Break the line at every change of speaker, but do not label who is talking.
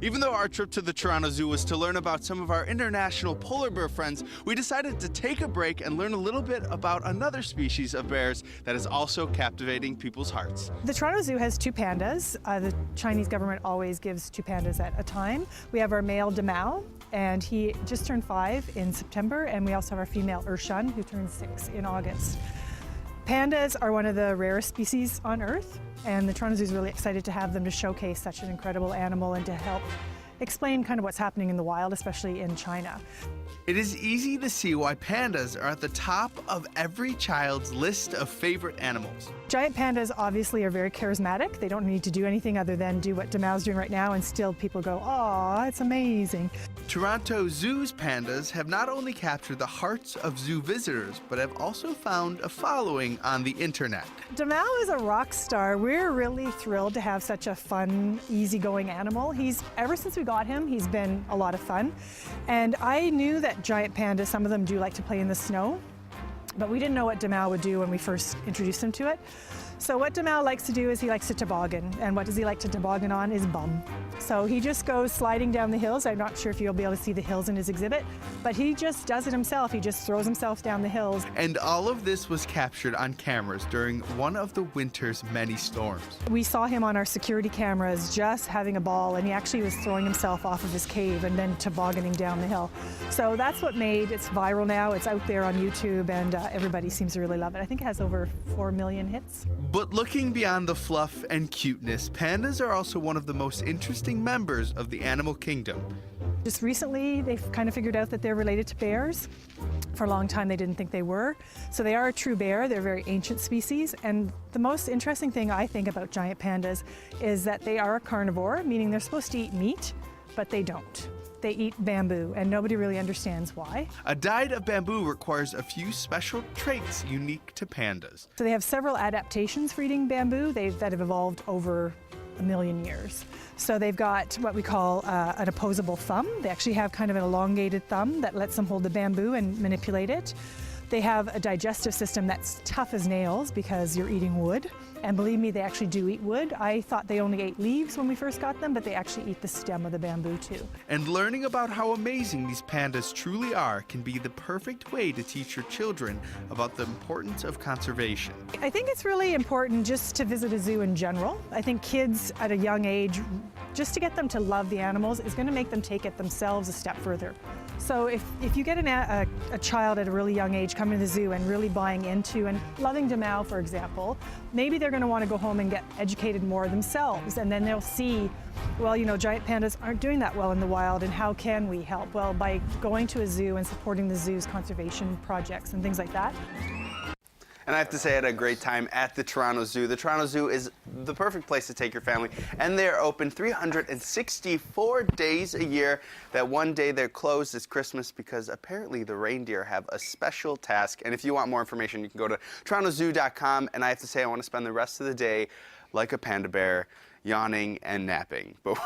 Even though our trip to the Toronto Zoo was to learn about some of our international polar bear friends, we decided to take a break and learn a little bit about another species of bears that is also captivating people's hearts.
The Toronto Zoo has two pandas. The Chinese government always gives two pandas at a time. We have our male Damao, and he just turned 5 in September, and we also have our female Urshun, who turned 6 in August. Pandas are one of the rarest species on Earth, and the Toronto Zoo is really excited to have them to showcase such an incredible animal and to help explain kind of what's happening in the wild, especially in China.
It is easy to see why pandas are at the top of every child's list of favorite animals.
Giant pandas obviously are very charismatic. They don't need to do anything other than do what Damao's doing right now, and still people go, "Aw, it's amazing."
Toronto Zoo's pandas have not only captured the hearts of zoo visitors, but have also found a following on the internet.
Damao is a rock star. We're really thrilled to have such a fun, easygoing animal. Ever since we got him, he's been a lot of fun. And I knew that giant pandas, some of them do like to play in the snow, but we didn't know what Damao would do when we first introduced him to it. So what Damao likes to do is he likes to toboggan, and what does he like to toboggan on is bum. So he just goes sliding down the hills. I'm not sure if you'll be able to see the hills in his exhibit, but he just does it himself. He just throws himself down the hills.
And all of this was captured on cameras during one of the winter's many storms.
We saw him on our security cameras just having a ball, and he actually was throwing himself off of his cave and then tobogganing down the hill. So that's what made it viral now. It's out there on YouTube, and everybody seems to really love it. I think it has over 4 million hits.
But looking beyond the fluff and cuteness, pandas are also one of the most interesting members of the animal kingdom.
Just recently, they've kind of figured out that they're related to bears. For a long time, they didn't think they were. So they are a true bear. They're a very ancient species. And the most interesting thing I think about giant pandas is that they are a carnivore, meaning they're supposed to eat meat, but they don't. They eat bamboo, and nobody really understands why.
A diet of bamboo requires a few special traits unique to pandas.
So they have several adaptations for eating bamboo that have evolved over 1 million years. So they've got what we call an opposable thumb. They actually have kind of an elongated thumb that lets them hold the bamboo and manipulate it. They have a digestive system that's tough as nails because you're eating wood. And believe me, they actually do eat wood. I thought they only ate leaves when we first got them, but they actually eat the stem of the bamboo too.
And learning about how amazing these pandas truly are can be the perfect way to teach your children about the importance of conservation.
I think it's really important just to visit a zoo in general. I think kids at a young age, just to get them to love the animals is going to make them take it themselves a step further. So if you get a child at a really young age coming to the zoo and really buying into and loving Damao, for example, maybe they're going to want to go home and get educated more themselves, and then they'll see, well, you know, giant pandas aren't doing that well in the wild, and how can we help? Well, by going to a zoo and supporting the zoo's conservation projects and things like that.
And I have to say I had a great time at the Toronto Zoo. The Toronto Zoo is the perfect place to take your family, and they're open 364 days a year. That one day they're closed is Christmas because apparently the reindeer have a special task. And if you want more information, you can go to torontozoo.com. And I have to say I want to spend the rest of the day like a panda bear, yawning and napping. But